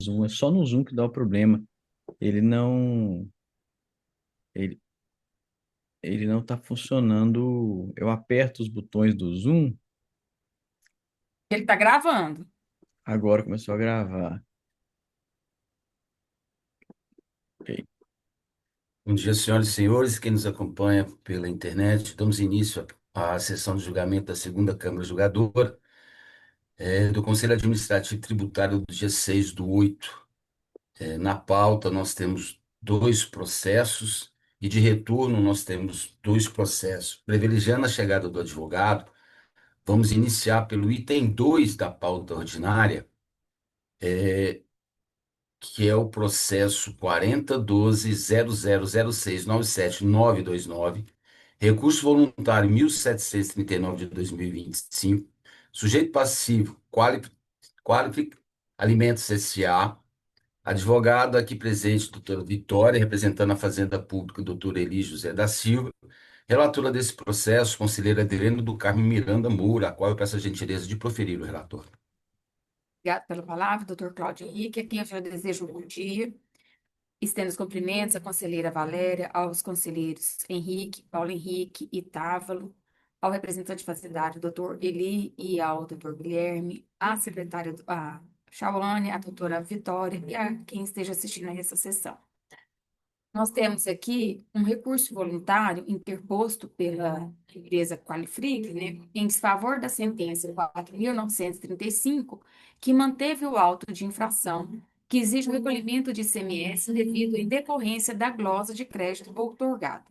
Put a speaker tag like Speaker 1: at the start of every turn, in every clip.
Speaker 1: Zoom, é só no Zoom que dá o problema. Ele não, ele, ele não tá funcionando. Eu aperto os botões do Zoom,
Speaker 2: Ele está gravando.
Speaker 1: agora começou a gravar. Ok.
Speaker 3: Bom dia, senhoras e senhores, quem nos acompanha pela internet. Damos início à sessão de julgamento da segunda Câmara Julgadora, do Conselho Administrativo Tributário do dia 6/8. Na pauta, nós temos dois processos e de retorno nós temos dois processos. Privilegiando a chegada do advogado, vamos iniciar pelo item 2 da pauta ordinária, que é o processo 4012.000697.929, recurso voluntário 1739 de 2025, sujeito passivo, Qualific Alimentos S.A., advogado aqui presente, doutora Vitória, representando a Fazenda Pública, doutor Eli José da Silva, relatora desse processo, conselheira Adriana do Carmo Miranda Moura, a qual eu peço a gentileza de proferir o relatório.
Speaker 2: Obrigada pela palavra, doutor Cláudio Henrique. A quem eu já desejo um bom dia. Estendo os cumprimentos à conselheira Valéria, aos conselheiros Henrique, Paulo Henrique e Távalo, ao representante fazendário, doutor Eli, e ao doutor Guilherme, à secretária, a Chauane, à doutora Vitória e a quem esteja assistindo a essa sessão. Nós temos aqui um recurso voluntário interposto pela empresa Qualifric, né, em desfavor da sentença 4.935, que manteve o auto de infração, que exige o recolhimento de ICMS devido em decorrência da glosa de crédito outorgada.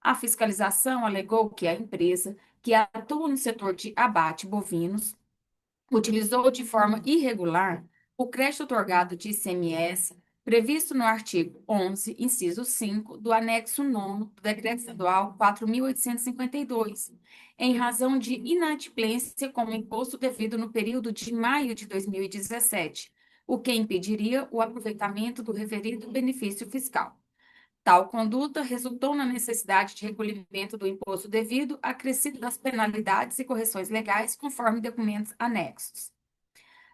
Speaker 2: A fiscalização alegou que a empresa, que atua no setor de abate bovinos, utilizou de forma irregular o crédito otorgado de ICMS previsto no artigo 11, inciso 5, do anexo 9 do Decreto Estadual 4.852, em razão de inadimplência como imposto devido no período de maio de 2017, o que impediria o aproveitamento do referido benefício fiscal. Tal conduta resultou na necessidade de recolhimento do imposto devido, acrescido das penalidades e correções legais, conforme documentos anexos.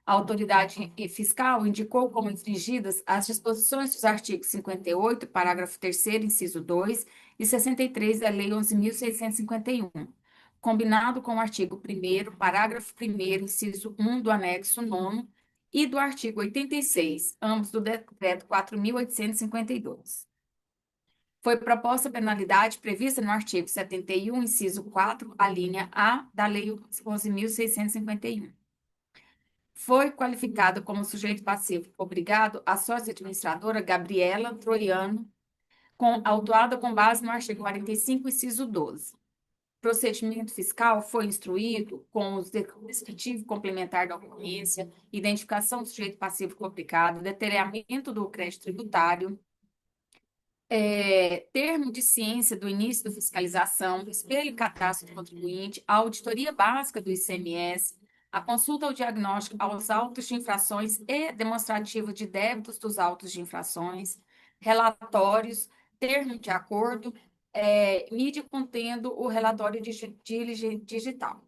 Speaker 2: A autoridade fiscal indicou como infringidas as disposições dos artigos 58, parágrafo 3º, inciso 2 e 63 da Lei 11.651, combinado com o artigo 1º, parágrafo 1º, inciso 1 do anexo 9 e do artigo 86, ambos do Decreto 4.852. Foi proposta penalidade prevista no artigo 71, inciso 4, a linha A da Lei 11.651. Foi qualificado como sujeito passivo obrigado a sócia administradora Gabriela Troiano, autuada com base no artigo 45, inciso 12. Procedimento fiscal foi instruído com o descritivo complementar da ocorrência, identificação do sujeito passivo obrigado, detalhamento do crédito tributário, termo de ciência do início da fiscalização, espelho e cadastro do contribuinte, a auditoria básica do ICMS, a consulta ao diagnóstico aos autos de infrações e demonstrativo de débitos dos autos de infrações, relatórios, termo de acordo, mídia contendo o relatório digital.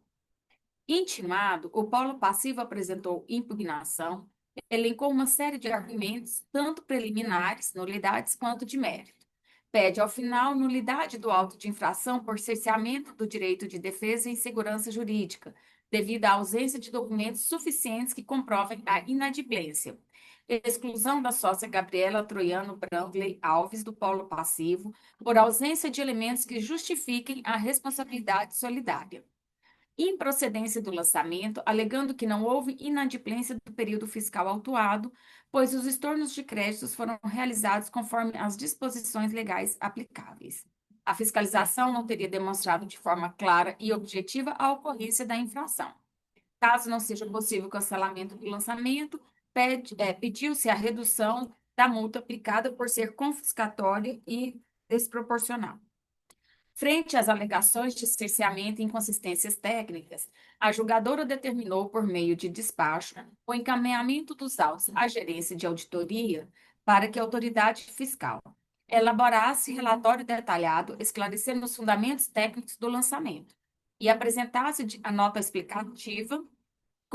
Speaker 2: Intimado, o polo passivo apresentou impugnação, elencou uma série de argumentos, tanto preliminares, nulidades, quanto de mérito. Pede, ao final, nulidade do auto de infração por cerceamento do direito de defesa e segurança jurídica, devido à ausência de documentos suficientes que comprovem a inadimplência. Exclusão da sócia Gabriela Troiano Brandley Alves do polo passivo, por ausência de elementos que justifiquem a responsabilidade solidária. Improcedência do lançamento, alegando que não houve inadimplência do período fiscal autuado, pois os estornos de créditos foram realizados conforme as disposições legais aplicáveis. A fiscalização não teria demonstrado de forma clara e objetiva a ocorrência da infração. Caso não seja possível o cancelamento do lançamento, pediu-se a redução da multa aplicada por ser confiscatória e desproporcional. Frente às alegações de cerceamento e inconsistências técnicas, a julgadora determinou, por meio de despacho, o encaminhamento dos autos à gerência de auditoria para que a autoridade fiscal elaborasse relatório detalhado esclarecendo os fundamentos técnicos do lançamento e apresentasse a nota explicativa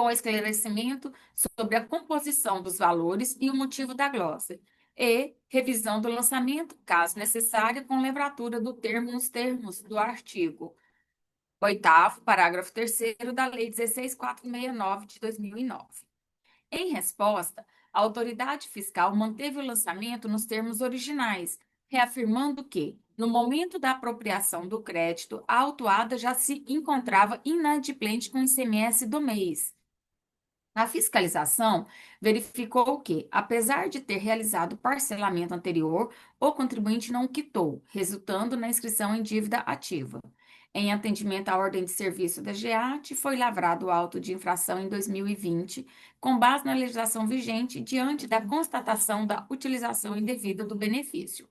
Speaker 2: com esclarecimento sobre a composição dos valores e o motivo da glosa, e revisão do lançamento, caso necessário, com lembratura do termo nos termos do artigo 8º, parágrafo 3º da Lei 16.469 de 2009. Em resposta, a autoridade fiscal manteve o lançamento nos termos originais, reafirmando que, no momento da apropriação do crédito, a autuada já se encontrava inadimplente com o ICMS do mês. A fiscalização verificou que, apesar de ter realizado o parcelamento anterior, o contribuinte não quitou, resultando na inscrição em dívida ativa. Em atendimento à ordem de serviço da GEAT, foi lavrado o auto de infração em 2020, com base na legislação vigente, diante da constatação da utilização indevida do benefício.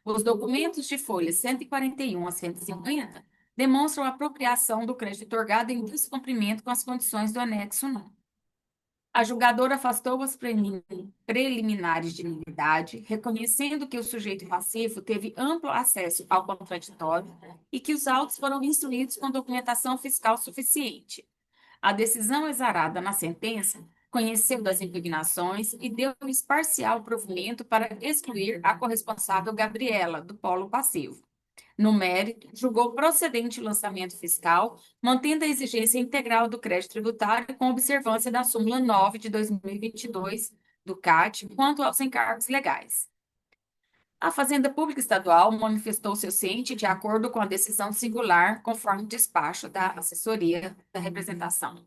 Speaker 2: Os documentos de folhas 141 a 150 demonstram a apropriação do crédito otorgado em descumprimento com as condições do anexo 9. A julgadora afastou as preliminares de nulidade, reconhecendo que o sujeito passivo teve amplo acesso ao contraditório e que os autos foram instruídos com documentação fiscal suficiente. A decisão exarada na sentença conheceu das impugnações e deu-lhes parcial provimento para excluir a corresponsável Gabriela, do polo passivo. No mérito, julgou procedente o lançamento fiscal, mantendo a exigência integral do crédito tributário com observância da súmula 9 de 2022 do CAT quanto aos encargos legais. A Fazenda Pública Estadual manifestou-se ciente de acordo com a decisão singular, conforme o despacho da assessoria da representação.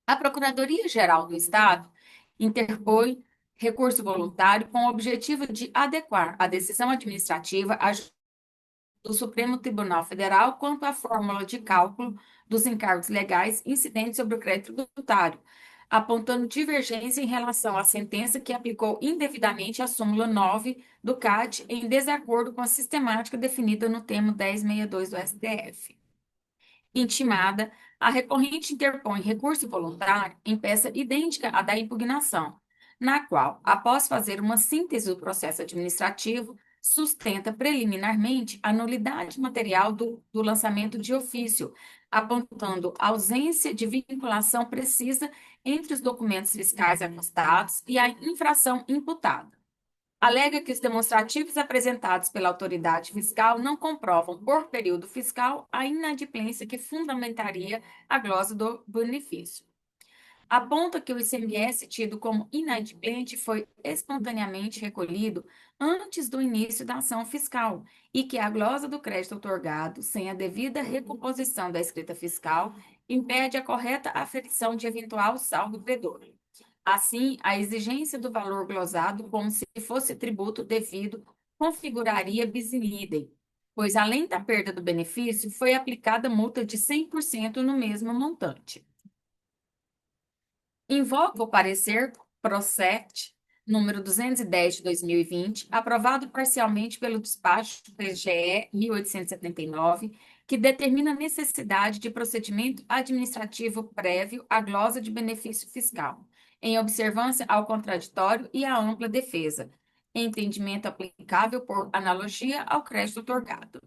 Speaker 2: A Procuradoria-Geral do Estado interpôs recurso voluntário com o objetivo de adequar a decisão administrativa do Supremo Tribunal Federal quanto à fórmula de cálculo dos encargos legais incidentes sobre o crédito tributário, apontando divergência em relação à sentença que aplicou indevidamente a súmula 9 do CAT em desacordo com a sistemática definida no termo 1062 do STF. Intimada, a recorrente interpõe recurso voluntário em peça idêntica à da impugnação, na qual, após fazer uma síntese do processo administrativo, sustenta preliminarmente a nulidade material do lançamento de ofício, apontando ausência de vinculação precisa entre os documentos fiscais afastados e a infração imputada. Alega que os demonstrativos apresentados pela autoridade fiscal não comprovam, por período fiscal, a inadimplência que fundamentaria a glosa do benefício. Aponta que o ICMS tido como inadimplente foi espontaneamente recolhido antes do início da ação fiscal e que a glosa do crédito outorgado, sem a devida recomposição da escrita fiscal, impede a correta aferição de eventual saldo credor. Assim, a exigência do valor glosado como se fosse tributo devido configuraria bis in idem, pois além da perda do benefício, foi aplicada multa de 100% no mesmo montante. Invoco o parecer PROCET número 210 de 2020, aprovado parcialmente pelo despacho PGE 1879, que determina a necessidade de procedimento administrativo prévio à glosa de benefício fiscal, em observância ao contraditório e à ampla defesa, entendimento aplicável por analogia ao crédito outorgado.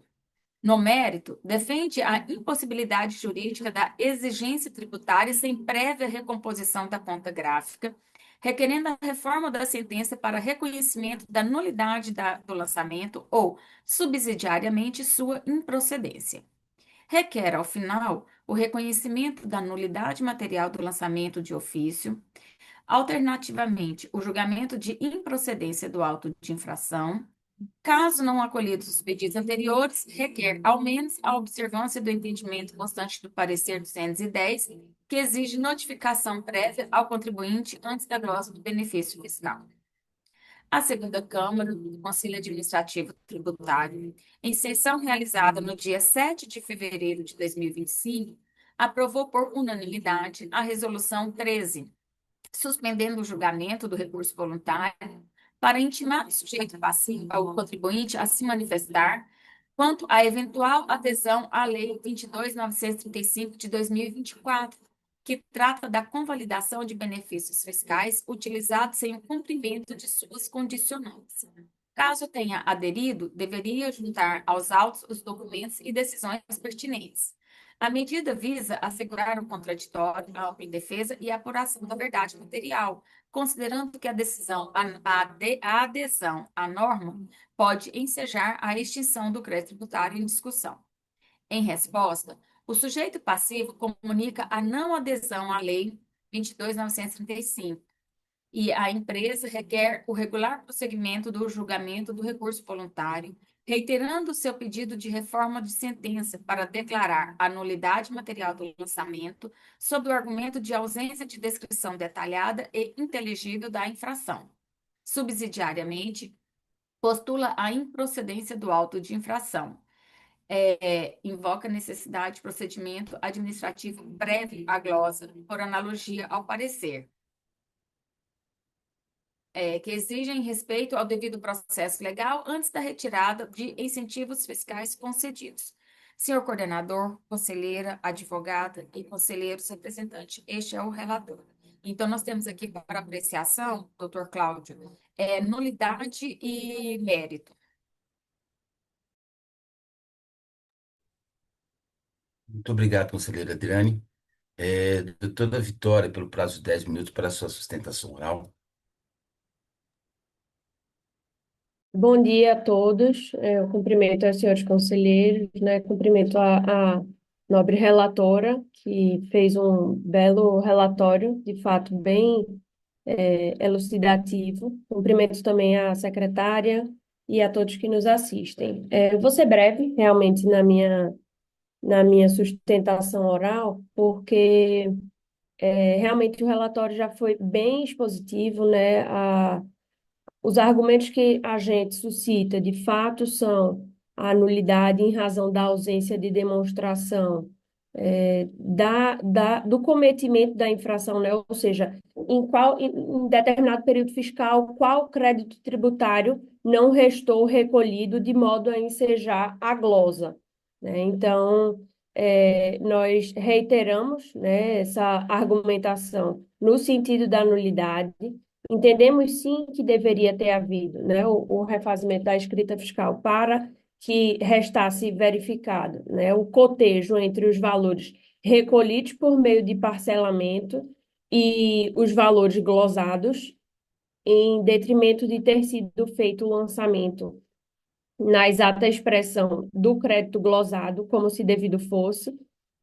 Speaker 2: No mérito, defende a impossibilidade jurídica da exigência tributária sem prévia recomposição da conta gráfica, requerendo a reforma da sentença para reconhecimento da nulidade do lançamento ou, subsidiariamente, sua improcedência. Requer, ao final, o reconhecimento da nulidade material do lançamento de ofício, alternativamente, o julgamento de improcedência do auto de infração. Caso não acolhidos os pedidos anteriores, requer ao menos a observância do entendimento constante do parecer 210, que exige notificação prévia ao contribuinte antes da glosa do benefício fiscal. A segunda Câmara do Conselho Administrativo Tributário, em sessão realizada no dia 7 de fevereiro de 2025, aprovou por unanimidade a Resolução 13, suspendendo o julgamento do recurso voluntário para intimar o sujeito passivo ao contribuinte a se manifestar quanto à eventual adesão à Lei 22.935 de 2024, que trata da convalidação de benefícios fiscais utilizados sem o cumprimento de suas condicionantes. Caso tenha aderido, deveria juntar aos autos os documentos e decisões pertinentes. A medida visa assegurar o contraditório, a ampla defesa e a apuração da verdade material, considerando que a adesão à norma pode ensejar a extinção do crédito tributário em discussão. Em resposta, o sujeito passivo comunica a não adesão à Lei 22.935 e a empresa requer o regular prosseguimento do julgamento do recurso voluntário, reiterando seu pedido de reforma de sentença para declarar a nulidade material do lançamento, sob o argumento de ausência de descrição detalhada e inteligível da infração. Subsidiariamente, postula a improcedência do auto de infração. Invoca a necessidade de procedimento administrativo breve à glosa, por analogia ao parecer, que exigem respeito ao devido processo legal antes da retirada de incentivos fiscais concedidos. Senhor coordenador, conselheira, advogada e conselheiros representantes, este é o relator. Então, nós temos aqui para apreciação, doutor Cláudio, nulidade e mérito.
Speaker 3: Muito obrigado, conselheira Adriane. Doutora Vitória, pelo prazo de 10 minutos para a sua sustentação oral.
Speaker 4: Bom dia a todos. Eu cumprimento aos senhores conselheiros, né? Cumprimento a nobre relatora, que fez um belo relatório, de fato, bem elucidativo. Cumprimento também a secretária e a todos que nos assistem. Eu vou ser breve, realmente, na minha sustentação oral, porque realmente o relatório já foi bem expositivo, né? Os argumentos que a gente suscita, de fato, são a nulidade em razão da ausência de demonstração do cometimento da infração, né? Ou seja, em determinado período fiscal, qual crédito tributário não restou recolhido de modo a ensejar a glosa, né? Então, nós reiteramos, né, essa argumentação no sentido da nulidade. Entendemos sim que deveria ter havido, né, o refazimento da escrita fiscal para que restasse verificado, né, o cotejo entre os valores recolhidos por meio de parcelamento e os valores glosados, em detrimento de ter sido feito o lançamento na exata expressão do crédito glosado, como se devido fosse,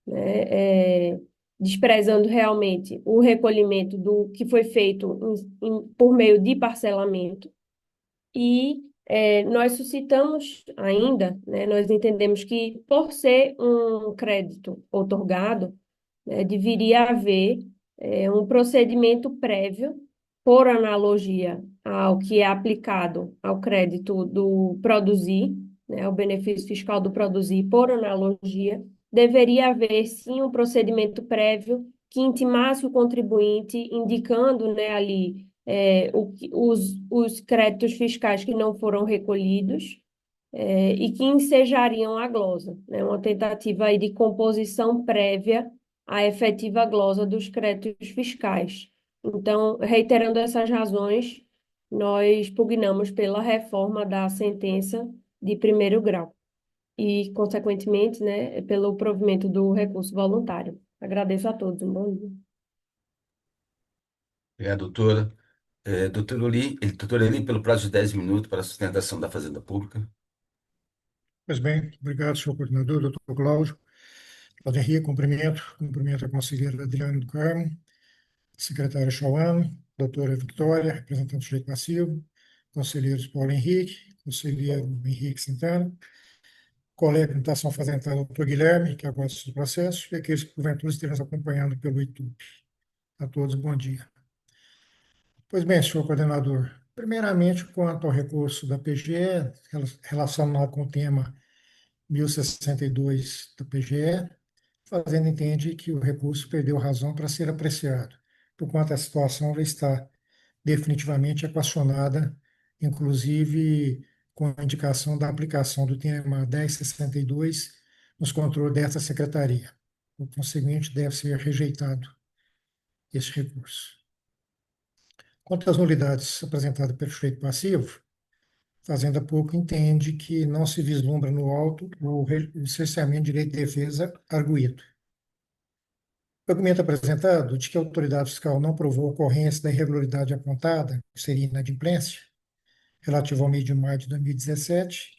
Speaker 4: né, desprezando realmente o recolhimento do que foi feito por meio de parcelamento. E nós suscitamos ainda, né, nós entendemos que, por ser um crédito outorgado, deveria haver um procedimento prévio, por analogia ao que é aplicado ao crédito do produzir, né, o benefício fiscal do produzir, por analogia, deveria haver, sim, um procedimento prévio que intimasse o contribuinte, indicando, né, ali os créditos fiscais que não foram recolhidos, e que ensejariam a glosa, né, uma tentativa aí de composição prévia à efetiva glosa dos créditos fiscais. Então, reiterando essas razões, nós pugnamos pela reforma da sentença de primeiro grau e, consequentemente, né, pelo provimento do recurso voluntário. Agradeço a todos. Um bom dia.
Speaker 3: Obrigado, doutora. Doutora Eli, pelo prazo de 10 minutos para a sustentação da Fazenda Pública.
Speaker 5: Pois bem, obrigado, senhor coordenador, doutor Cláudio. Cláudio Henrique, cumprimento a conselheira Adriane do Carmo, secretária Chauano, doutora Vitória, representante do sujeito passivo, conselheiros Paulo Henrique, conselheiro Henrique Santana, colega de imitação fazendária, doutor Guilherme, que aguarda o processo, e aqueles que porventura estejam nos acompanhando pelo YouTube. A todos, bom dia. Pois bem, senhor coordenador, primeiramente, quanto ao recurso da PGE, relacionado com o tema 1062 da PGE, fazendo entende que o recurso perdeu razão para ser apreciado, porquanto a situação já está definitivamente equacionada, inclusive com a indicação da aplicação do tema 1062 nos controles desta secretaria. Por conseguinte, deve ser rejeitado esse recurso. Quanto às nulidades apresentadas pelo sujeito passivo, Fazenda Pouco entende que não se vislumbra no auto o cerceamento de direito de defesa arguido. O argumento apresentado de que a autoridade fiscal não provou a ocorrência da irregularidade apontada, que seria inadimplência, relativo ao mês de maio de 2017,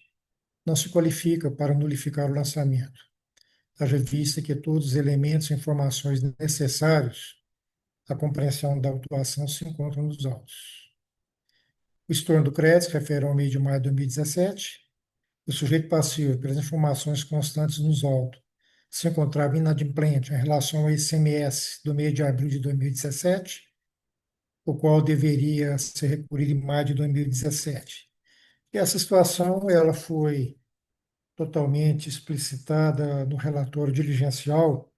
Speaker 5: não se qualifica para nulificar o lançamento, haja vista que todos os elementos e informações necessários à compreensão da autuação se encontram nos autos. O estorno do crédito se refere ao mês de maio de 2017. O sujeito passivo, pelas informações constantes nos autos, se encontrava inadimplente em relação ao ICMS do mês de abril de 2017, o qual deveria ser recolhido em maio de 2017. E essa situação ela foi totalmente explicitada no relatório diligencial,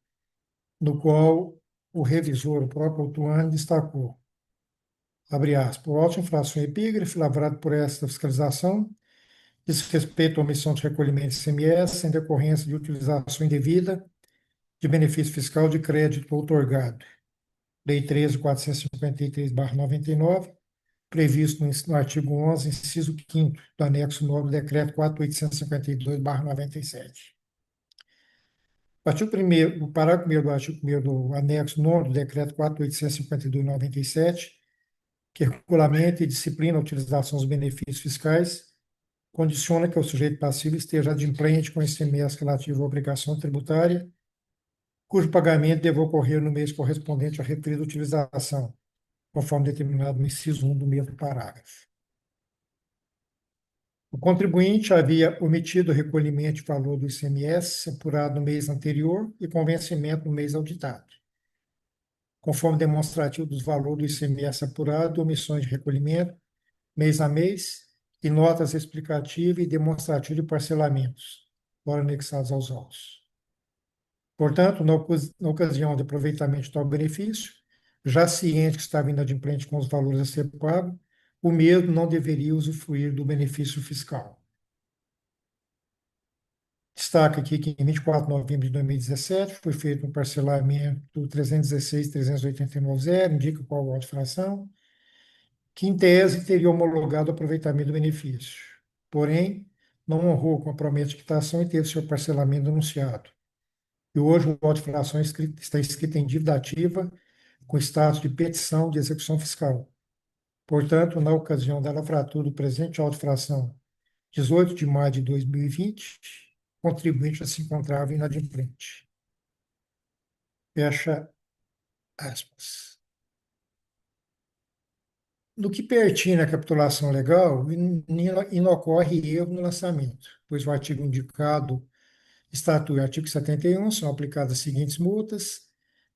Speaker 5: no qual o revisor, o próprio autuante, destacou, abre aspas, o auto de infração epígrafe, lavrado por esta fiscalização, diz respeito à omissão de recolhimento de ICMS em decorrência de utilização indevida de benefício fiscal de crédito outorgado. Lei 13.453/99, previsto no artigo 11, inciso 5º do anexo 9 do decreto 4.852/97. O parágrafo 1º do artigo 1º do anexo 9 do decreto 4.852/97, que regulamenta e disciplina a utilização dos benefícios fiscais, condiciona que o sujeito passivo esteja adimplente com ICMS relativo à obrigação tributária, cujo pagamento deve ocorrer no mês correspondente à referida utilização, conforme determinado no inciso 1 do mesmo parágrafo. O contribuinte havia omitido o recolhimento de valor do ICMS apurado no mês anterior e com vencimento no mês auditado. Conforme demonstrativo dos valores do ICMS apurado, omissões de recolhimento, mês a mês, e notas explicativas e demonstrativas de parcelamentos, fora anexados aos autos. Portanto, na ocasião de aproveitamento de tal benefício, já ciente que estava inadimplente com os valores a ser pago, o mesmo não deveria usufruir do benefício fiscal. Destaca aqui que em 24 de novembro de 2017 foi feito um parcelamento 316.389,0, indica qual o auto de fração, que em tese teria homologado o aproveitamento do benefício. Porém, não honrou com a promessa de quitação e teve seu parcelamento anunciado. E hoje o auto de fração está escrito em dívida ativa com status de petição de execução fiscal. Portanto, na ocasião da lavratura do presente auto de fração, 18 de maio de 2020, o contribuinte já se encontrava inadimplente. Fecha aspas. No que pertine à capitulação legal, não ocorre erro no lançamento, pois o artigo indicado estatui o artigo 71, são aplicadas as seguintes multas,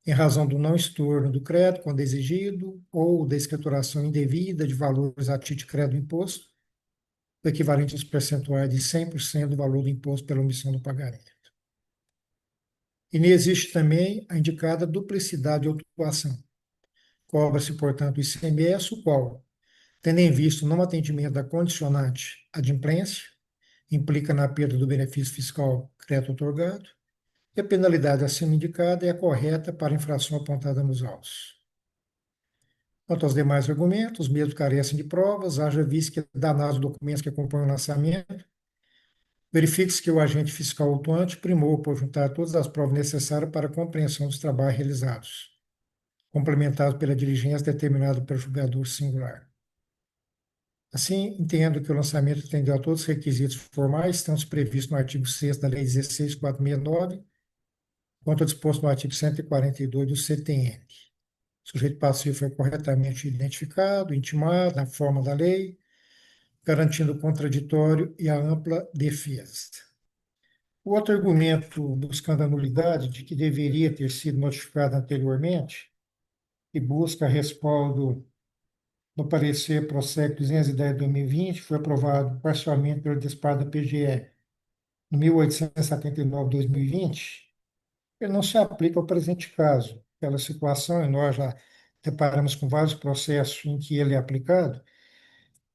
Speaker 5: em razão do não estorno do crédito, quando exigido, ou da escrituração indevida de valores a título de crédito do imposto, o equivalente aos percentuais de 100% do valor do imposto pela omissão do pagamento. E nem existe também a indicada duplicidade de autuação. Cobra-se, portanto, o ICMS, o qual, tendo em vista o não atendimento da condicionante adimplência, implica na perda do benefício fiscal crédito outorgado, e a penalidade acima indicada é a correta para a infração apontada nos autos. Quanto aos demais argumentos, os mesmos carecem de provas, haja visto que, danados os documentos que acompanham o lançamento, verifique-se que o agente fiscal autuante primou por juntar todas as provas necessárias para a compreensão dos trabalhos realizados, complementados pela diligência determinada pelo julgador singular. Assim, entendo que o lançamento atendeu a todos os requisitos formais, estão previstos no artigo 6º da Lei 16.469, quanto ao disposto no artigo 142 do CTN. O sujeito passivo foi corretamente identificado, intimado, na forma da lei, garantindo o contraditório e a ampla defesa. O outro argumento buscando a nulidade de que deveria ter sido notificado anteriormente e busca respaldo no parecer PROCEP 210/2020, foi aprovado parcialmente pelo disparo da PGE no 1879/2020, ele não se aplica ao presente caso. Pela situação, e nós já deparamos com vários processos em que ele é aplicado,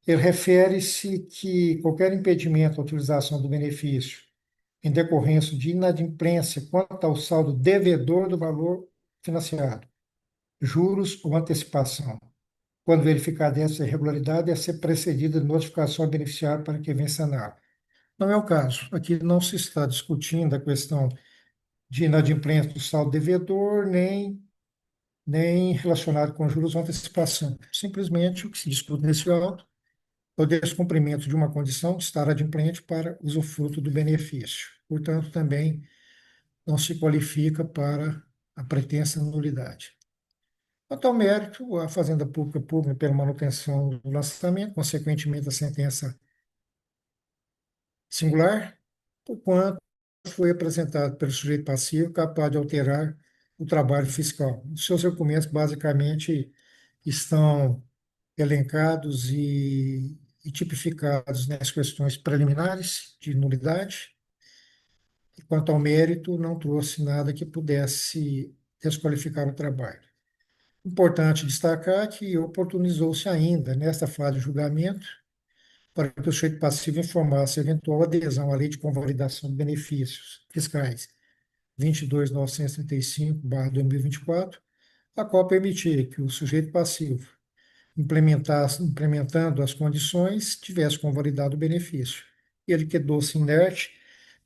Speaker 5: ele refere-se que qualquer impedimento à utilização do benefício em decorrência de inadimplência quanto ao saldo devedor do valor financiado, juros ou antecipação, quando verificada essa irregularidade, deve ser precedida de notificação ao beneficiário para que venha saná-la. Não é o caso. Aqui não se está discutindo a questão de inadimplência do saldo devedor, nem relacionado com juros ou antecipação. Simplesmente o que se discute nesse auto é o descumprimento de uma condição de estar adimplente para usufruto do benefício. Portanto, também não se qualifica para a pretensa nulidade. Quanto ao mérito, a Fazenda Pública pública pela manutenção do lançamento, consequentemente a sentença singular, por quanto foi apresentado pelo sujeito passivo capaz de alterar o trabalho fiscal. Os seus documentos basicamente estão elencados e tipificados nas questões preliminares de nulidade. E quanto ao mérito, não trouxe nada que pudesse desqualificar o trabalho. Importante destacar que oportunizou-se ainda, nesta fase de julgamento, para que o sujeito passivo informasse eventual adesão à Lei de Convalidação de Benefícios Fiscais 22.935/2024, a qual permitia que o sujeito passivo, implementando as condições, tivesse convalidado o benefício. Ele quedou-se inerte,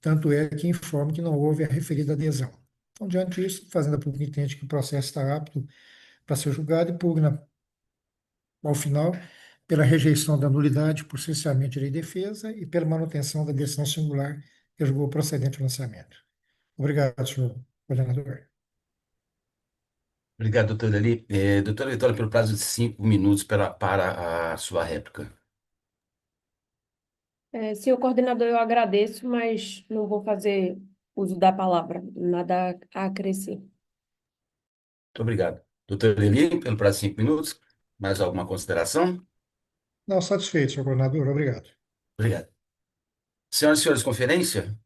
Speaker 5: tanto é que informa que não houve a referida adesão. Então, diante disso, a Fazenda Pública entende que o processo está apto para ser julgado e pugna, ao final, pela rejeição da nulidade por cerceamento de direito de defesa e pela manutenção da decisão singular que julgou procedente o lançamento. Obrigado, senhor coordenador.
Speaker 3: Obrigado, doutor Eli. Doutora Vitória, pelo prazo de 5 minutos para a sua réplica.
Speaker 4: Senhor coordenador, eu agradeço, mas não vou fazer uso da palavra, nada a acrescer.
Speaker 3: Muito obrigado. Doutor Eli, pelo prazo de 5 minutos, mais alguma consideração?
Speaker 5: Não, satisfeito, senhor coordenador. Obrigado.
Speaker 3: Obrigado. Senhoras e senhores, conferência?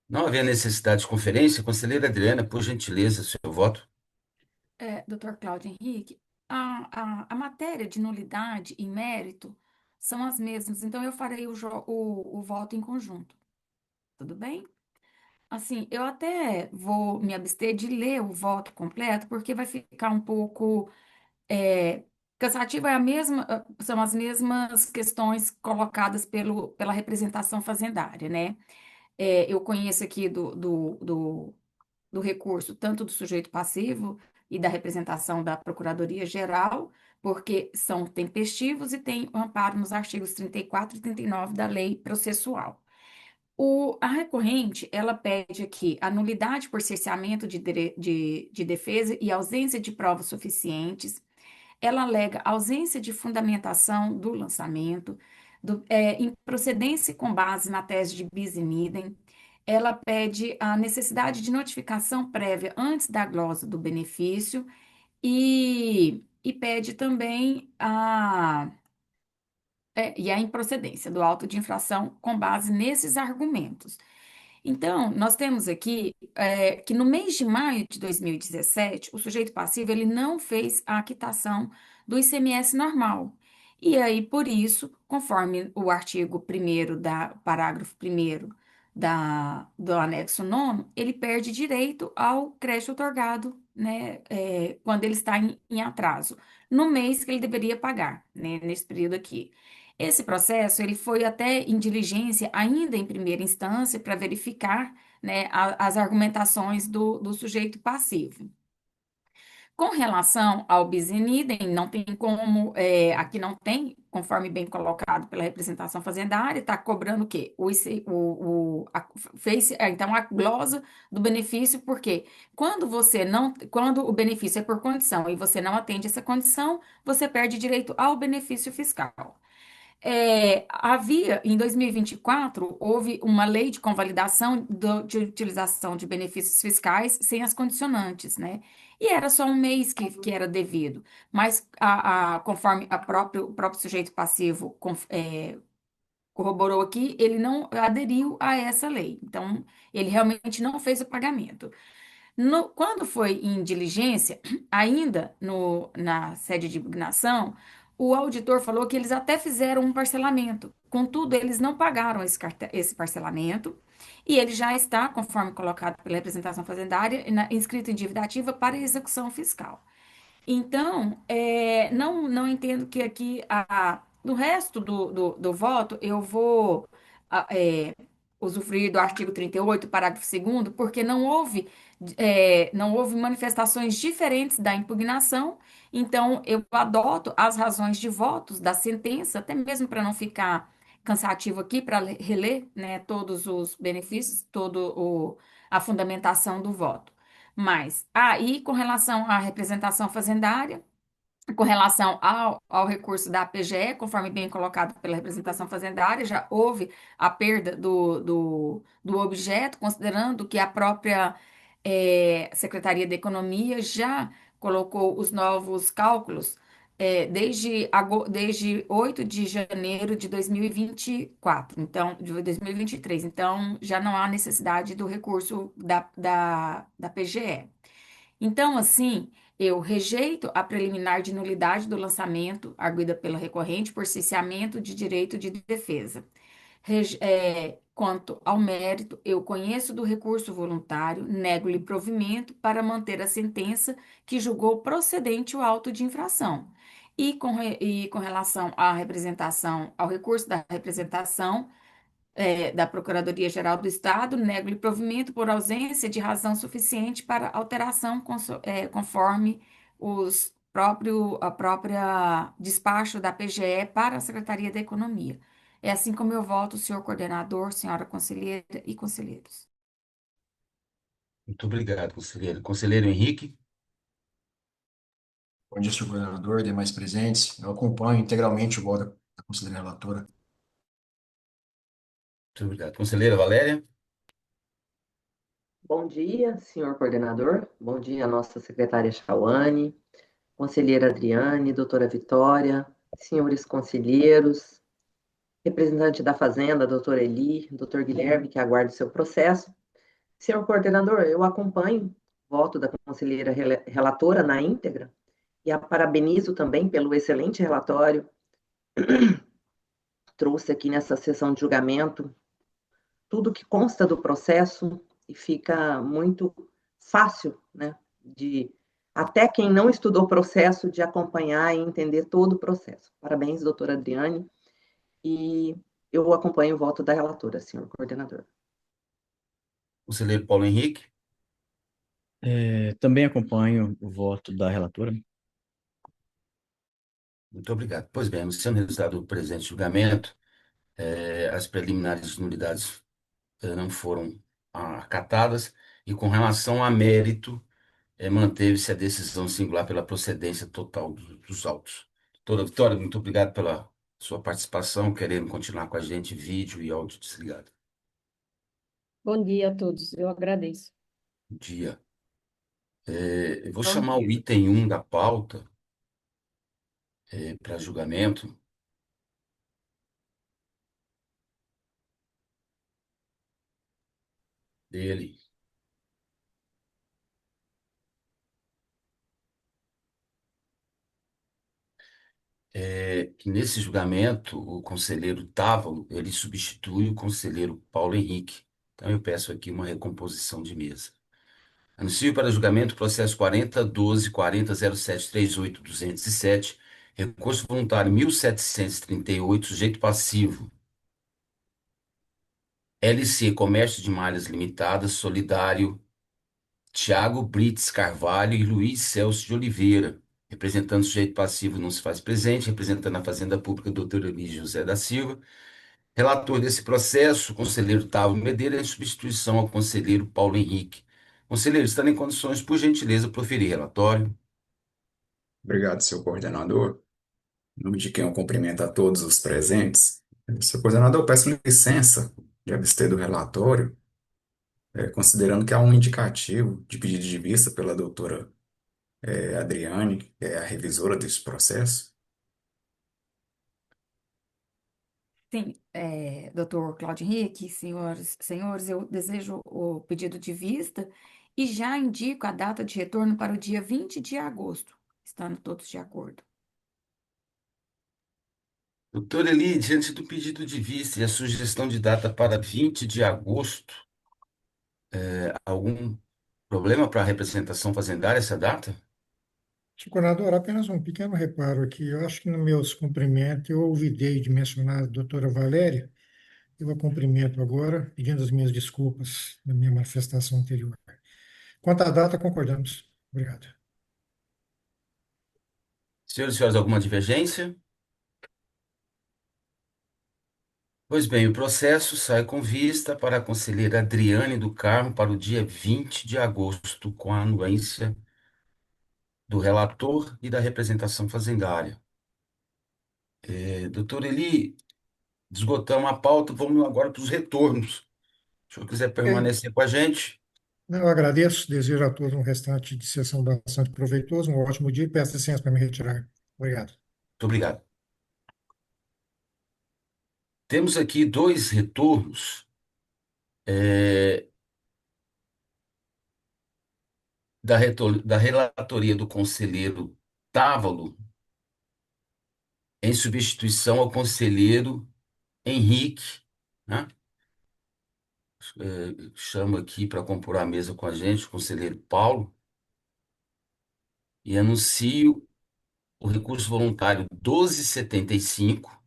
Speaker 3: Não havia necessidade de conferência. Conselheira Adriana, por gentileza, seu voto.
Speaker 2: Doutor Cláudio Henrique, a matéria de nulidade e mérito são as mesmas, então eu farei o voto em conjunto. Tudo bem? Assim, eu até vou me abster de ler o voto completo, porque vai ficar um pouco cansativo, são as mesmas questões colocadas pela representação fazendária, né? Eu conheço aqui do recurso, tanto do sujeito passivo e da representação da Procuradoria-Geral, porque são tempestivos e têm amparo nos artigos 34 e 39 da Lei Processual. A recorrente, ela pede aqui a nulidade por cerceamento de defesa e ausência de provas suficientes. Ela alega ausência de fundamentação do lançamento, improcedência com base na tese de bis in idem. Ela pede a necessidade de notificação prévia antes da glosa do benefício e pede também e a improcedência do auto de infração com base nesses argumentos. Então, nós temos aqui que no mês de maio de 2017, o sujeito passivo ele não fez a quitação do ICMS normal. E aí, por isso, conforme o artigo 1º parágrafo 1º do anexo 9º, ele perde direito ao crédito otorgado, né, quando ele está em atraso, no mês que ele deveria pagar, né, nesse período aqui. Esse processo ele foi até em diligência, ainda em primeira instância, para verificar, né, as argumentações do sujeito passivo. Com relação ao bis in idem, não tem como, aqui não tem, conforme bem colocado pela representação fazendária, está cobrando o quê? Então, a glosa do benefício, porque quando o benefício é por condição e você não atende essa condição, você perde direito ao benefício fiscal. Em 2024, houve uma lei de convalidação de utilização de benefícios fiscais sem as condicionantes, né? E era só um mês que era devido, mas conforme o próprio sujeito passivo corroborou aqui, ele não aderiu a essa lei, então ele realmente não fez o pagamento. Quando foi em diligência, ainda na sede de impugnação, o auditor falou que eles até fizeram um parcelamento. Contudo, eles não pagaram esse parcelamento e ele já está, conforme colocado pela representação fazendária, inscrito em dívida ativa para execução fiscal. Então, não entendo que aqui, no resto do voto, eu vou a- é, usufruir do artigo 38, parágrafo segundo, porque não houve manifestações diferentes da impugnação, então eu adoto as razões de votos da sentença, até mesmo para não ficar cansativo aqui, para reler, né, todos os benefícios, a fundamentação do voto. Mas aí, com relação à representação fazendária, com relação ao recurso da PGE, conforme bem colocado pela representação fazendária, já houve a perda do objeto, considerando que a própria Secretaria da Economia já colocou os novos cálculos desde 8 de janeiro de 2024, então, de 2023. Então, já não há necessidade do recurso da PGE. Então, assim, eu rejeito a preliminar de nulidade do lançamento, arguida pela recorrente por cesseamento de direito de defesa. Quanto ao mérito, eu conheço do recurso voluntário, nego-lhe provimento para manter a sentença que julgou procedente o auto de infração. E com relação à representação, ao recurso da representação, da Procuradoria-Geral do Estado, nego-lhe provimento por ausência de razão suficiente para alteração conforme a própria despacho da PGE para a Secretaria da Economia. É assim como eu voto, senhor coordenador, senhora conselheira e conselheiros.
Speaker 3: Muito obrigado, conselheiro. Conselheiro Henrique,
Speaker 6: Bom dia, senhor coordenador, demais presentes. Eu acompanho integralmente o voto da conselheira relatora.
Speaker 3: muito obrigado. Conselheira Valéria,
Speaker 7: Bom dia, senhor coordenador. Bom dia, nossa secretária Chauane, conselheira Adriane, doutora Vitória, senhores conselheiros, representante da Fazenda, doutora Eli, doutor Guilherme, que aguarda o seu processo. Senhor coordenador, eu acompanho o voto da conselheira relatora na íntegra e a parabenizo também pelo excelente relatório. Trouxe aqui nessa sessão de julgamento tudo que consta do processo e fica muito fácil, né, de até quem não estudou o processo de acompanhar e entender todo o processo. Parabéns, doutora Adriane, e eu acompanho o voto da relatora, senhor coordenador.
Speaker 3: conselheiro Paulo Henrique,
Speaker 1: Também acompanho o voto da relatora.
Speaker 3: muito obrigado. Pois bem, sendo resultado do presente julgamento, as preliminares de nulidades não foram acatadas e com relação a mérito, manteve-se a decisão singular pela procedência total dos autos. Doutora Vitória, muito obrigado pela sua participação, querendo continuar com a gente, vídeo e áudio desligado.
Speaker 4: Bom dia a todos, eu agradeço.
Speaker 3: Bom dia. Eu vou
Speaker 2: Bom
Speaker 3: chamar o
Speaker 2: dia.
Speaker 3: item 1 da pauta para julgamento dele. Que nesse julgamento, o conselheiro Távolo, ele substitui o conselheiro Paulo Henrique. Então, eu peço aqui uma recomposição de mesa. Anuncio para julgamento o processo 40.12.40.0738.207, recurso voluntário 1738, sujeito passivo. LC Comércio de Malhas Limitada, Solidário, Tiago Brites Carvalho e Luiz Celso de Oliveira. Representando o sujeito passivo não se faz presente, representando a Fazenda Pública, doutor Elígio José da Silva. Relator desse processo, o conselheiro Tavo Medeira, em substituição ao conselheiro Paulo Henrique. Conselheiro, está em condições, por gentileza, proferir relatório.
Speaker 8: Obrigado, senhor coordenador. Em nome de quem eu cumprimento a todos os presentes. Senhor coordenador, eu peço licença de abster do relatório, considerando que há um indicativo de pedido de vista pela doutora Adriane, que é a revisora desse processo.
Speaker 2: Sim, doutor Cláudio Henrique, senhores, eu desejo o pedido de vista e já indico a data de retorno para o dia 20 de agosto, estando todos de acordo.
Speaker 3: Doutor Eli, diante do pedido de vista e a sugestão de data para 20 de agosto, algum problema para a representação fazendária essa data?
Speaker 5: Senhor coordenador, apenas um pequeno reparo aqui. Eu acho que nos meus cumprimentos eu olvidei de mencionar a doutora Valéria. Eu a cumprimento agora, pedindo as minhas desculpas na minha manifestação anterior. Quanto à data, concordamos. Obrigado.
Speaker 3: Senhoras e senhores, alguma divergência? Pois bem, o processo sai com vista para a conselheira Adriane do Carmo para o dia 20 de agosto, com a anuência do relator e da representação fazendária. Doutor Eli, esgotamos a pauta, vamos agora para os retornos. Se o senhor quiser
Speaker 5: Ok.
Speaker 3: permanecer com a gente,
Speaker 5: Eu agradeço, desejo a todos um restante de sessão bastante proveitoso, um ótimo dia e peço licença para me retirar. Obrigado.
Speaker 3: muito obrigado. Temos aqui dois retornos da relatoria do conselheiro Távolo, em substituição ao conselheiro Henrique, né? Chamo aqui para compor a mesa com a gente o conselheiro Paulo e anuncio o recurso voluntário 1275,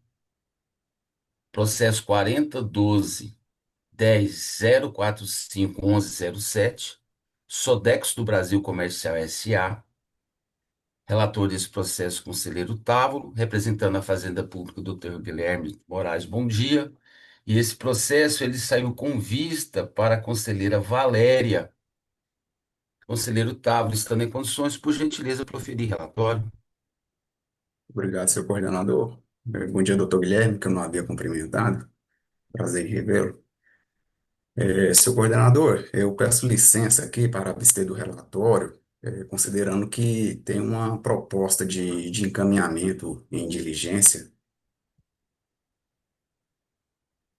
Speaker 3: processo 4012-10-045-1107, Sodexo do Brasil Comercial S.A., relator desse processo, conselheiro Távolo, representando a Fazenda Pública, doutor Guilherme Moraes, bom dia. E esse processo, ele saiu com vista para a conselheira Valéria. Conselheiro Távolo, estando em condições, por gentileza, proferir relatório.
Speaker 8: Obrigado, senhor coordenador. Bom dia, doutor Guilherme, que eu não havia cumprimentado. Prazer em revê-lo. Senhor coordenador, eu peço licença aqui para abster do relatório, considerando que tem uma proposta de encaminhamento em diligência.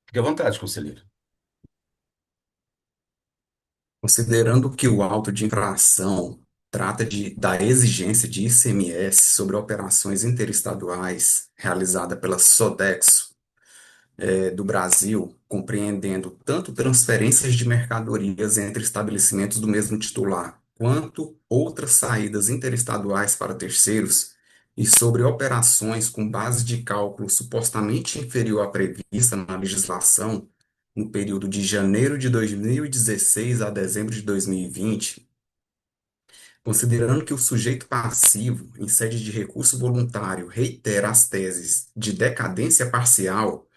Speaker 3: Fique à vontade, conselheiro.
Speaker 8: Considerando que o auto de infração trata da exigência de ICMS sobre operações interestaduais realizada pela Sodexo, do Brasil, compreendendo tanto transferências de mercadorias entre estabelecimentos do mesmo titular, quanto outras saídas interestaduais para terceiros, e sobre operações com base de cálculo supostamente inferior à prevista na legislação, no período de janeiro de 2016 a dezembro de 2020, considerando que o sujeito passivo, em sede de recurso voluntário, reitera as teses de decadência parcial,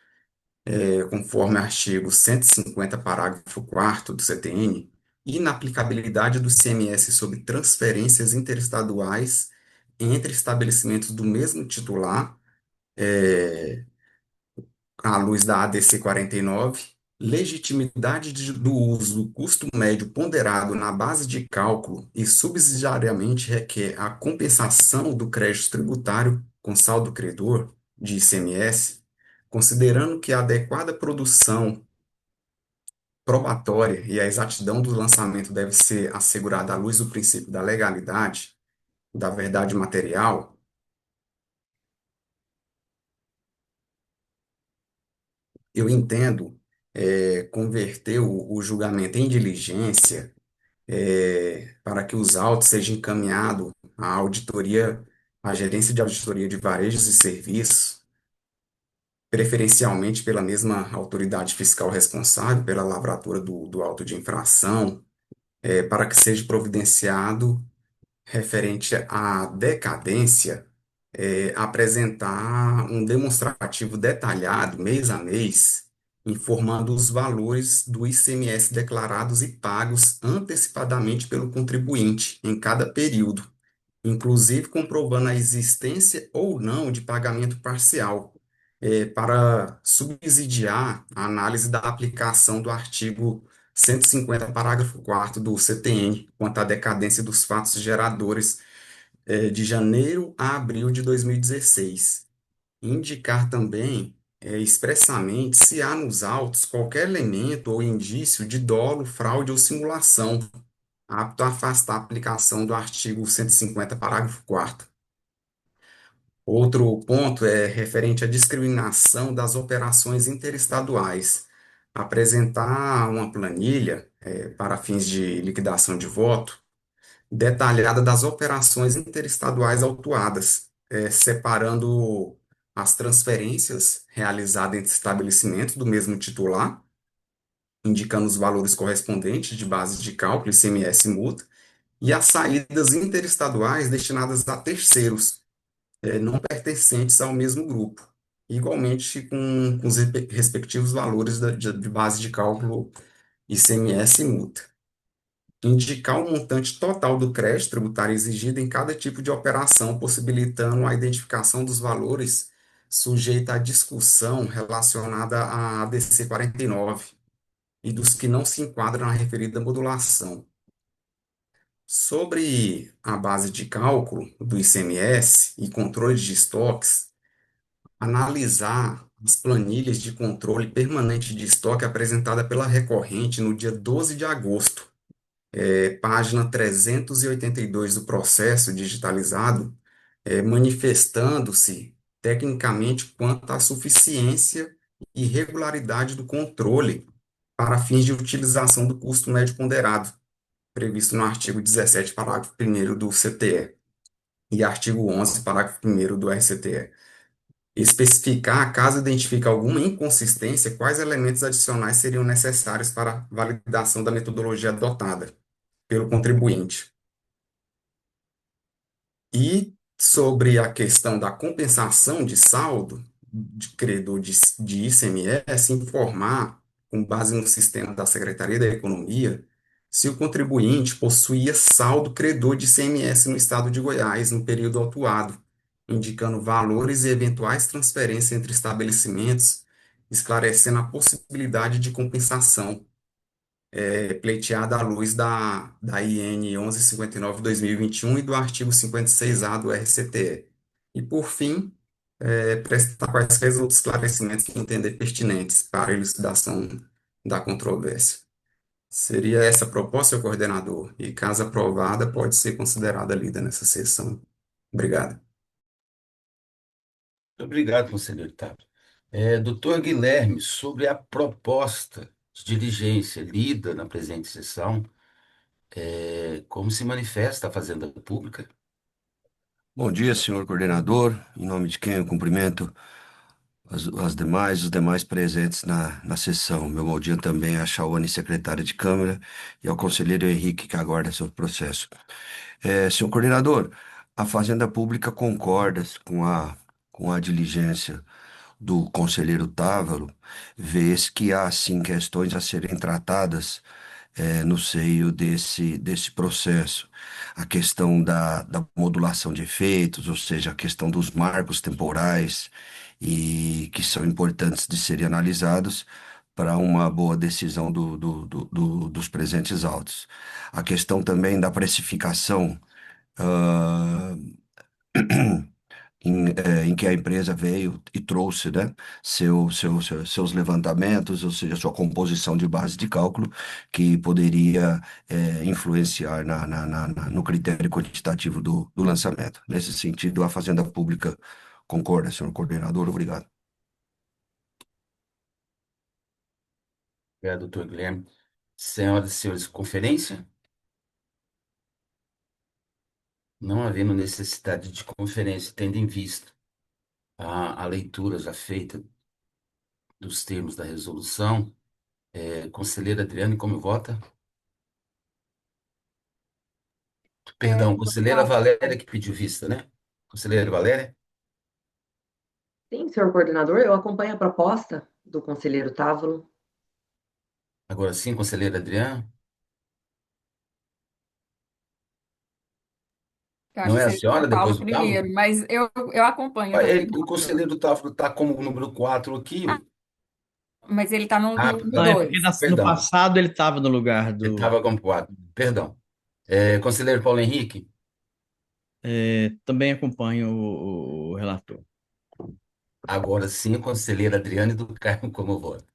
Speaker 8: conforme artigo 150, parágrafo 4º do CTN, inaplicabilidade do CMS sobre transferências interestaduais entre estabelecimentos do mesmo titular, à luz da ADC 49, legitimidade do uso do custo médio ponderado na base de cálculo e subsidiariamente requer a compensação do crédito tributário com saldo credor de ICMS, considerando que a adequada produção probatória e a exatidão do lançamento deve ser assegurada à luz do princípio da legalidade, da verdade material, eu entendo converter o julgamento em diligência para que os autos sejam encaminhados à auditoria, à gerência de auditoria de varejos e serviços, preferencialmente pela mesma autoridade fiscal responsável pela lavratura do auto de infração, para que seja providenciado referente à decadência, apresentar um demonstrativo detalhado, mês a mês, informando os valores do ICMS declarados e pagos antecipadamente pelo contribuinte em cada período, inclusive comprovando a existência ou não de pagamento parcial, para subsidiar a análise da aplicação do artigo 150, parágrafo 4º do CTN, quanto à decadência dos fatos geradores de janeiro a abril de 2016. Indicar também expressamente se há nos autos qualquer elemento ou indício de dolo, fraude ou simulação, apto a afastar a aplicação do artigo 150, parágrafo 4º. Outro ponto é referente à discriminação das operações interestaduais. Apresentar uma planilha para fins de liquidação de voto, detalhada das operações interestaduais autuadas, separando as transferências realizadas entre estabelecimentos do mesmo titular, indicando os valores correspondentes de base de cálculo, ICMS e multa, e as saídas interestaduais destinadas a terceiros, não pertencentes ao mesmo grupo, igualmente com os respectivos valores de base de cálculo ICMS e multa. Indicar o montante total do crédito tributário exigido em cada tipo de operação, possibilitando a identificação dos valores sujeita à discussão relacionada à ADC 49 e dos que não se enquadram na referida modulação. Sobre a base de cálculo do ICMS e controle de estoques, analisar as planilhas de controle permanente de estoque apresentada pela recorrente no dia 12 de agosto, página 382 do processo digitalizado, manifestando-se tecnicamente quanto à suficiência e regularidade do controle para fins de utilização do custo médio ponderado, previsto no artigo 17, parágrafo 1º do CTE e artigo 11, parágrafo 1º do RCTE. Especificar, caso identifique alguma inconsistência, quais elementos adicionais seriam necessários para a validação da metodologia adotada pelo contribuinte. E sobre a questão da compensação de saldo de credor de ICMS, informar, com base no sistema da Secretaria da Economia, se o contribuinte possuía saldo credor de ICMS no estado de Goiás no período autuado, indicando valores e eventuais transferências entre estabelecimentos, esclarecendo a possibilidade de compensação pleiteada à luz da IN 1159/2021 e do artigo 56A do RCTE. E, por fim, prestar quaisquer outros esclarecimentos que entender pertinentes para a elucidação da controvérsia. Seria essa a proposta, senhor coordenador, e, caso aprovada, pode ser considerada lida nessa sessão. Obrigado.
Speaker 3: Obrigado, conselheiro Tato. Doutor Guilherme, sobre a proposta de diligência lida na presente sessão, como se manifesta a Fazenda Pública?
Speaker 9: Bom dia, senhor coordenador. Em nome de quem eu cumprimento os demais presentes na sessão. Meu bom dia também à Chauane, secretária de Câmara, e ao conselheiro Henrique, que aguarda seu processo. Senhor coordenador, a Fazenda Pública concorda com a diligência do conselheiro Távaro, vez que há, sim, questões a serem tratadas no seio desse processo. A questão da modulação de efeitos, ou seja, a questão dos marcos temporais, e que são importantes de serem analisados para uma boa decisão dos presentes autos. A questão também da precificação, ah, em que a empresa veio e trouxe, né, seus levantamentos, ou seja, sua composição de base de cálculo, que poderia influenciar no critério quantitativo do lançamento. Nesse sentido, a Fazenda Pública concorda, senhor coordenador. Obrigado.
Speaker 3: Obrigado, doutor Guilherme. Senhoras e senhores, conferência? Não havendo necessidade de conferência, tendo em vista a leitura já feita dos termos da resolução, conselheira Adriane, como vota? Perdão, conselheira Valéria, que pediu vista, né? Conselheira Valéria?
Speaker 7: Sim, senhor coordenador, eu acompanho a proposta do conselheiro Távolo.
Speaker 3: Agora sim, conselheira Adriane?
Speaker 2: Eu
Speaker 3: Não
Speaker 2: acho que
Speaker 3: é a
Speaker 2: seria o
Speaker 3: senhora, depois
Speaker 2: Paulo
Speaker 3: do Távora?
Speaker 2: primeiro, mas eu acompanho também.
Speaker 3: O conselheiro Távora está como número 4 aqui.
Speaker 2: Ah, mas ele está no
Speaker 1: Não, é porque
Speaker 2: 2.
Speaker 1: no
Speaker 3: Perdão,
Speaker 1: passado ele estava no lugar
Speaker 3: ele
Speaker 1: do.
Speaker 3: estava como 4. Perdão. Conselheiro Paulo Henrique?
Speaker 1: Também acompanho o relator.
Speaker 3: Agora sim, conselheira Adriane do Carmo, como vota?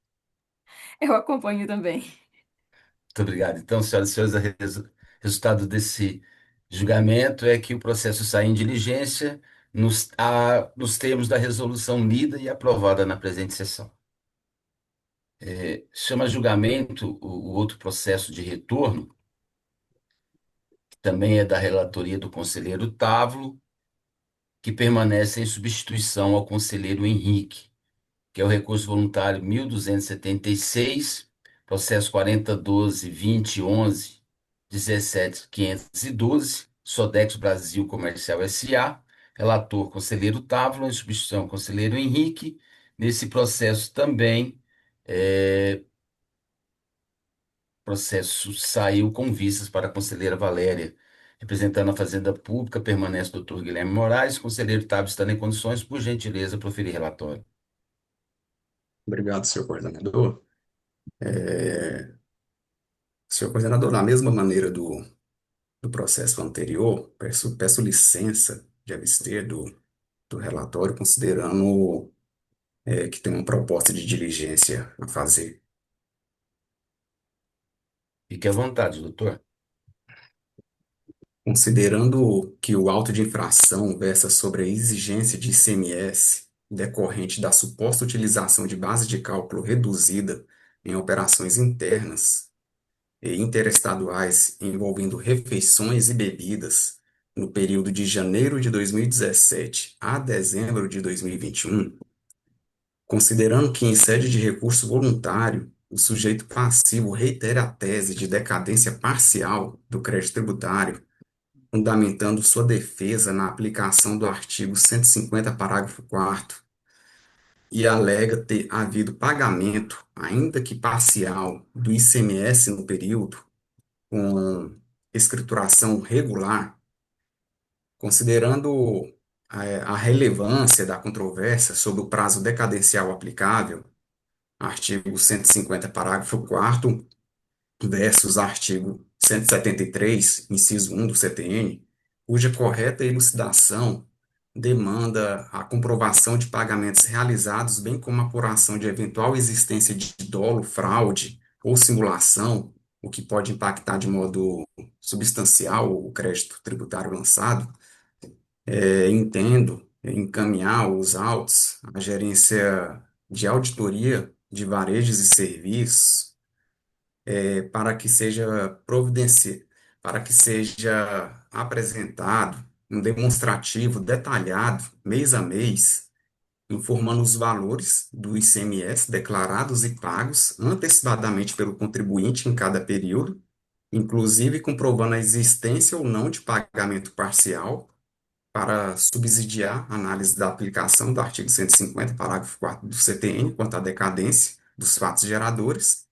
Speaker 2: Eu acompanho também.
Speaker 3: Muito obrigado. Então, senhoras e senhores, o resultado desse julgamento é que o processo sai em diligência nos termos da resolução lida e aprovada na presente sessão. Chama julgamento o outro processo de retorno, também é da relatoria do conselheiro Távolo, que permanece em substituição ao conselheiro Henrique, que é o recurso voluntário 1276, processo 4012-2011-17512, Sodex Brasil Comercial S.A., relator conselheiro Távolo, em substituição ao conselheiro Henrique. Nesse processo também, processo saiu com vistas para a conselheira Valéria. Representando a Fazenda Pública, permanece o doutor Guilherme Moraes. Conselheiro Távolo estando em condições, por gentileza, proferir relatório.
Speaker 8: Obrigado, senhor coordenador. Senhor coordenador, da mesma maneira do processo anterior, peço licença de abster do relatório, considerando que tem uma proposta de diligência a fazer.
Speaker 3: Fique à vontade, doutor.
Speaker 8: Considerando que o auto de infração versa sobre a exigência de ICMS decorrente da suposta utilização de base de cálculo reduzida em operações internas e interestaduais envolvendo refeições e bebidas no período de janeiro de 2017 a dezembro de 2021, considerando que em sede de recurso voluntário o sujeito passivo reitere a tese de decadência parcial do crédito tributário, fundamentando sua defesa na aplicação do artigo 150, parágrafo 4º, e alega ter havido pagamento, ainda que parcial, do ICMS no período, com escrituração regular, considerando a relevância da controvérsia sobre o prazo decadencial aplicável, artigo 150, parágrafo 4º, versus artigo 173, inciso 1 do CTN, cuja correta elucidação demanda a comprovação de pagamentos realizados, bem como a apuração de eventual existência de dolo, fraude ou simulação, o que pode impactar de modo substancial o crédito tributário lançado. Entendo encaminhar os autos à gerência de auditoria de varejos e serviços, para que seja para que seja apresentado um demonstrativo detalhado, mês a mês, informando os valores do ICMS declarados e pagos antecipadamente pelo contribuinte em cada período, inclusive comprovando a existência ou não de pagamento parcial, para subsidiar a análise da aplicação do artigo 150, parágrafo 4º do CTN, quanto à decadência dos fatos geradores,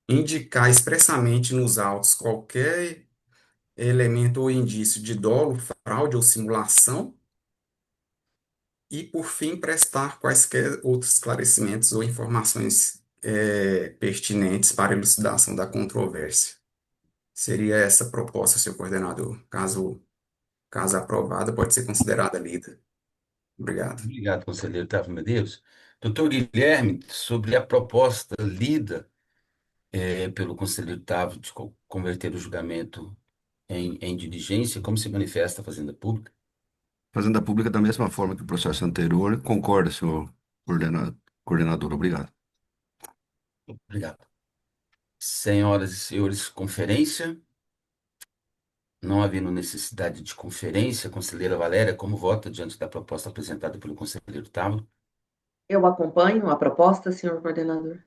Speaker 8: indicar expressamente nos autos qualquer elemento ou indício de dolo, fraude ou simulação, e, por fim, prestar quaisquer outros esclarecimentos ou informações pertinentes para elucidação da controvérsia. Seria essa a proposta, senhor coordenador. Caso aprovada, pode ser considerada lida. Obrigado.
Speaker 3: Obrigado, conselheiro Távolo Medeiros. Doutor Guilherme, sobre a proposta lida pelo conselheiro Távolo de converter o julgamento em diligência, como se manifesta a Fazenda Pública?
Speaker 9: Fazenda Pública, da mesma forma que o processo anterior, concorda, senhor coordenador. Obrigado.
Speaker 3: Obrigado. Senhoras e senhores, conferência. Não havendo necessidade de conferência, conselheira Valéria, como vota diante da proposta apresentada pelo conselheiro Távolo?
Speaker 7: Eu acompanho a proposta, senhor coordenador.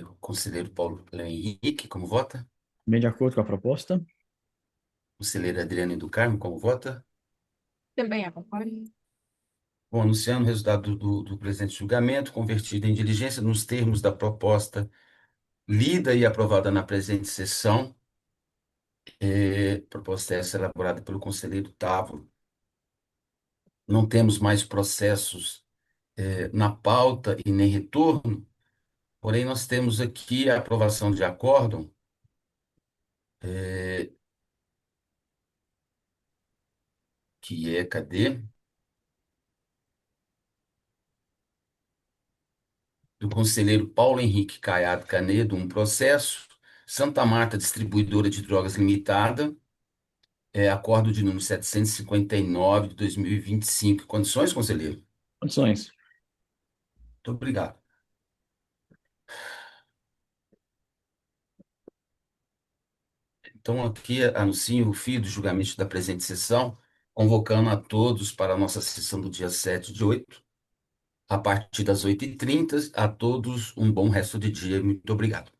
Speaker 3: O conselheiro Paulo Henrique, como vota?
Speaker 1: Bem de acordo com a proposta?
Speaker 3: Conselheira Adriane do Carmo, como vota?
Speaker 2: Também acompanho.
Speaker 3: Bom, anunciando o resultado do presente julgamento, convertido em diligência nos termos da proposta lida e aprovada na presente sessão, proposta essa elaborada pelo conselheiro Távolo. Não temos mais processos na pauta e nem retorno, porém nós temos aqui a aprovação de acórdão que é, cadê? Do conselheiro Paulo Henrique Caiado Canedo, um processo, Santa Marta Distribuidora de Drogas Limitada, acordo de número 759 de 2025. Condições, conselheiro?
Speaker 1: Condições.
Speaker 3: Muito obrigado. Então, aqui anuncio o fim do julgamento da presente sessão, convocando a todos para a nossa sessão do dia 7/8, a partir das 8h30. A todos um bom resto de dia. Muito obrigado.